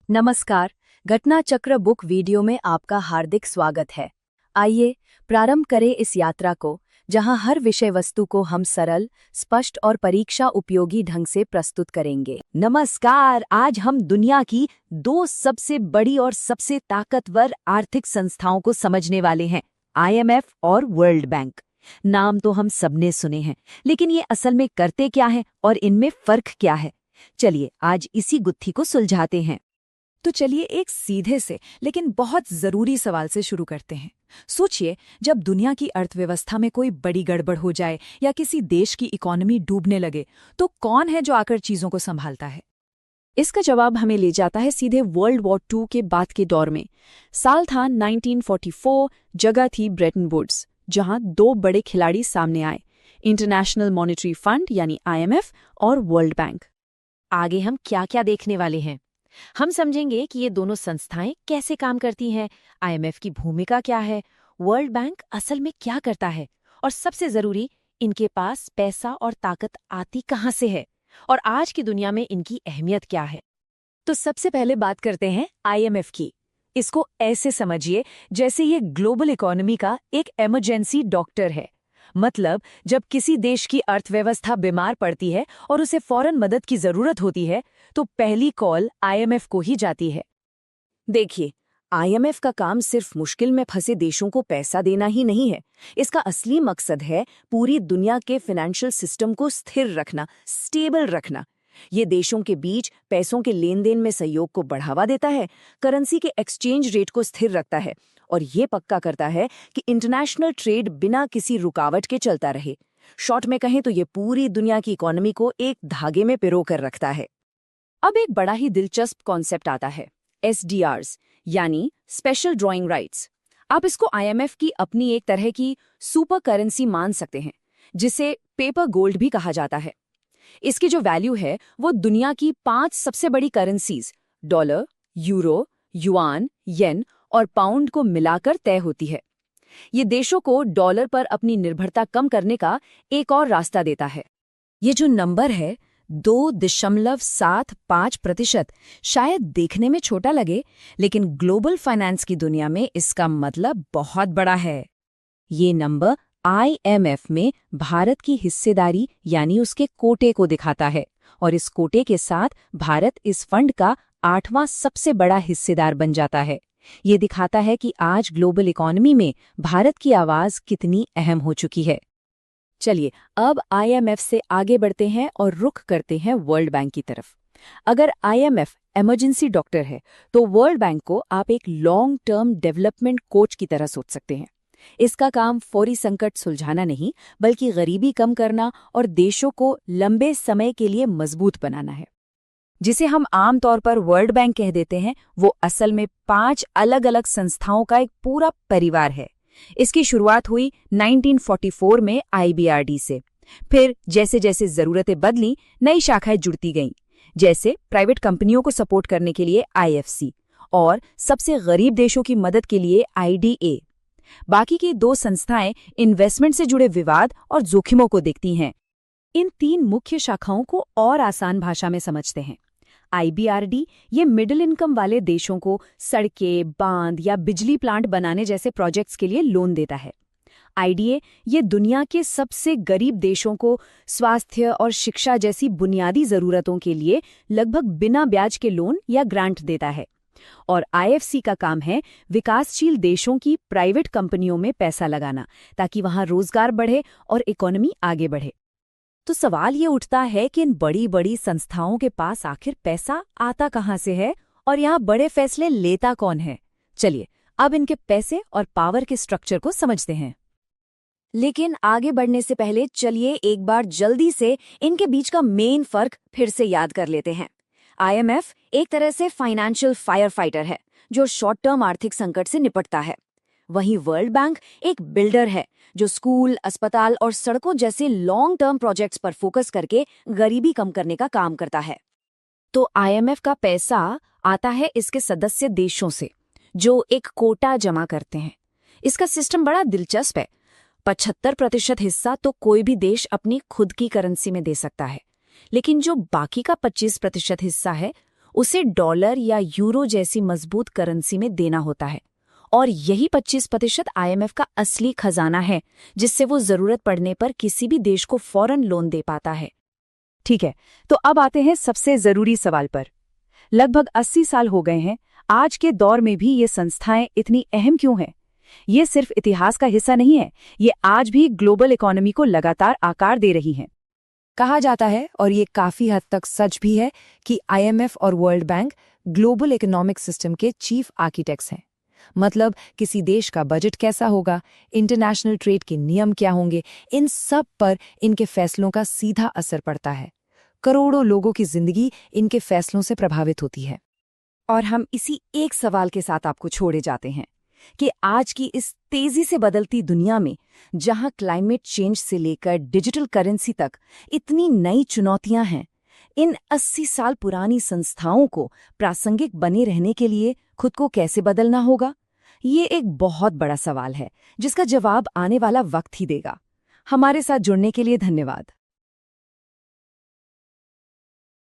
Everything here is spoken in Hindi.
नमस्कार। घटना चक्र बुक वीडियो में आपका हार्दिक स्वागत है। आइए प्रारंभ करें इस यात्रा को, जहां हर विषय वस्तु को हम सरल, स्पष्ट और परीक्षा उपयोगी ढंग से प्रस्तुत करेंगे। नमस्कार। आज हम दुनिया की दो सबसे बड़ी और सबसे ताकतवर आर्थिक संस्थाओं को समझने वाले हैं, IMF और वर्ल्ड बैंक। नाम तो हम सबने सुने हैं, लेकिन ये असल में करते क्या हैं और इनमें फर्क क्या है? चलिए आज इसी गुत्थी को सुलझाते हैं। तो चलिए एक सीधे से लेकिन बहुत जरूरी सवाल से शुरू करते हैं। सोचिए, जब दुनिया की अर्थव्यवस्था में कोई बड़ी गड़बड़ हो जाए या किसी देश की इकोनॉमी डूबने लगे, तो कौन है जो आकर चीजों को संभालता है? इसका जवाब हमें ले जाता है सीधे वर्ल्ड वॉर 2 के बाद के दौर में। साल था 1944, जगह थी ब्रेटन वुड्स, जहां दो बड़े खिलाड़ी सामने आए, इंटरनेशनल मॉनेटरी फंड यानी IMF और वर्ल्ड बैंक। आगे हम क्या क्या देखने वाले हैं? हम समझेंगे कि ये दोनों संस्थाएं कैसे काम करती हैं, IMF की भूमिका क्या है, वर्ल्ड बैंक असल में क्या करता है, और सबसे जरूरी, इनके पास पैसा और ताकत आती कहां से है, और आज की दुनिया में इनकी अहमियत क्या है। तो सबसे पहले बात करते हैं IMF की। इसको ऐसे समझिए जैसे ये ग्लोबल इकोनॉमी का एक इमरजेंसी डॉक्टर है। मतलब जब किसी देश की अर्थव्यवस्था बीमार पड़ती है और उसे फौरन मदद की जरूरत होती है, तो पहली कॉल IMF को ही जाती है। देखिए, IMF का काम सिर्फ मुश्किल में फंसे देशों को पैसा देना ही नहीं है। इसका असली मकसद है पूरी दुनिया के फाइनेंशियल सिस्टम को स्थिर रखना, स्टेबल रखना। ये देशों के बीच पैसों के लेन देन में सहयोग को बढ़ावा देता है, करेंसी के एक्सचेंज रेट को स्थिर रखता है, और ये पक्का करता है कि इंटरनेशनल ट्रेड बिना किसी रुकावट के चलता रहे। शॉर्ट में कहें तो ये पूरी दुनिया की इकोनॉमी को एक धागे में पिरो कर रखता है। अब एक बड़ा ही दिलचस्प कॉन्सेप्ट आता है, SDRs यानी स्पेशल ड्रॉइंग राइट्स। आप इसको IMF की अपनी एक तरह की सुपर करेंसी मान सकते हैं, जिसे पेपर गोल्ड भी कहा जाता है। इसकी जो वैल्यू है वो दुनिया की 5 सबसे बड़ी करेंसीज डॉलर, यूरो, युआन, येन और पाउंड को मिलाकर तय होती है। ये देशों को डॉलर पर अपनी निर्भरता कम करने का एक और रास्ता देता है। ये जो नंबर है 2.75%, शायद देखने में छोटा लगे, लेकिन ग्लोबल फाइनेंस की दुनिया में इसका मतलब बहुत बड़ा है। ये नंबर IMF में भारत की हिस्सेदारी यानी उसके कोटे को दिखाता है, और इस कोटे के साथ भारत इस फंड का 8वां सबसे बड़ा हिस्सेदार बन जाता है। ये दिखाता है कि आज ग्लोबल इकोनॉमी में भारत की आवाज कितनी अहम हो चुकी है। चलिए अब IMF से आगे बढ़ते हैं और रुख करते हैं वर्ल्ड बैंक की तरफ। अगर IMF इमरजेंसी डॉक्टर है, तो वर्ल्ड बैंक को आप एक लॉन्ग टर्म डेवलपमेंट कोच की तरह सोच सकते हैं। इसका काम फौरी संकट सुलझाना नहीं, बल्कि गरीबी कम करना और देशों को लंबे समय के लिए मजबूत बनाना है। जिसे हम आम तौर पर वर्ल्ड बैंक कह देते हैं, वो असल में 5 अलग अलग संस्थाओं का एक पूरा परिवार है। इसकी शुरुआत हुई 1944 में IBRD से। फिर जैसे जैसे जरूरतें बदली, नई शाखाएं जुड़ती गईं, जैसे प्राइवेट कंपनियों को सपोर्ट करने के लिए IFC और सबसे गरीब देशों की मदद के लिए IDA। बाकी की 2 संस्थाएं इन्वेस्टमेंट से जुड़े विवाद और जोखिमों को देखती हैं। इन 3 मुख्य शाखाओं को और आसान भाषा में समझते हैं। IBRD ये मिडिल इनकम वाले देशों को सड़कें, बांध या बिजली प्लांट बनाने जैसे प्रोजेक्ट्स के लिए लोन देता है। IDA ये दुनिया के सबसे गरीब देशों को स्वास्थ्य और शिक्षा जैसी बुनियादी जरूरतों के लिए लगभग बिना ब्याज के लोन या ग्रांट देता है। और IFC का काम है विकासशील देशों की प्राइवेट कंपनियों में पैसा लगाना, ताकि वहां रोजगार बढ़े और इकोनॉमी आगे बढ़े। तो सवाल ये उठता है कि इन बड़ी बड़ी संस्थाओं के पास आखिर पैसा आता कहां से है, और यहाँ बड़े फैसले लेता कौन है? चलिए अब इनके पैसे और पावर के स्ट्रक्चर को समझते हैं। लेकिन आगे बढ़ने से पहले चलिए एक बार जल्दी से इनके बीच का मेन फर्क फिर से याद कर लेते हैं। IMF एक तरह से फाइनेंशियल फायर फाइटर है, जो शॉर्ट टर्म आर्थिक संकट से निपटता है। वहीं वर्ल्ड बैंक एक बिल्डर है, जो स्कूल, अस्पताल और सड़कों जैसे लॉन्ग टर्म प्रोजेक्ट्स पर फोकस करके गरीबी कम करने का काम करता है। तो IMF का पैसा आता है इसके सदस्य देशों से, जो एक कोटा जमा करते हैं। इसका सिस्टम बड़ा दिलचस्प है। 75% हिस्सा तो कोई भी देश अपनी खुद की करेंसी में दे सकता है, लेकिन जो बाकी का 25% हिस्सा है, उसे डॉलर या यूरो जैसी मजबूत करेंसी में देना होता है। और यही 25% IMF का असली खजाना है, जिससे वो जरूरत पड़ने पर किसी भी देश को फौरन लोन दे पाता है। ठीक है, तो अब आते हैं सबसे जरूरी सवाल पर। लगभग 80 साल हो गए हैं, आज के दौर में भी ये संस्थाएं इतनी अहम क्यों हैं? ये सिर्फ इतिहास का हिस्सा नहीं है, ये आज भी ग्लोबल इकोनॉमी को लगातार आकार दे रही हैं। कहा जाता है, और ये काफी हद तक सच भी है, कि IMF और world bank global economic system के चीफ आर्किटेक्ट्स हैं। मतलब किसी देश का बजट कैसा होगा, इंटरनेशनल ट्रेड के नियम क्या होंगे, इन सब पर इनके फैसलों का सीधा असर पड़ता है। करोड़ों लोगों की जिंदगी इनके फैसलों से प्रभावित होती है। और हम इसी एक सवाल के साथ आपको छोड़े जाते हैं कि आज की इस तेजी से बदलती दुनिया में, जहां क्लाइमेट चेंज से लेकर डिजिटल करेंसी तक इतनी नई चुनौतियां हैं, इन 80 साल पुरानी संस्थाओं को प्रासंगिक बने रहने के लिए खुद को कैसे बदलना होगा? ये एक बहुत बड़ा सवाल है, जिसका जवाब आने वाला वक्त ही देगा। हमारे साथ जुड़ने के लिए धन्यवाद।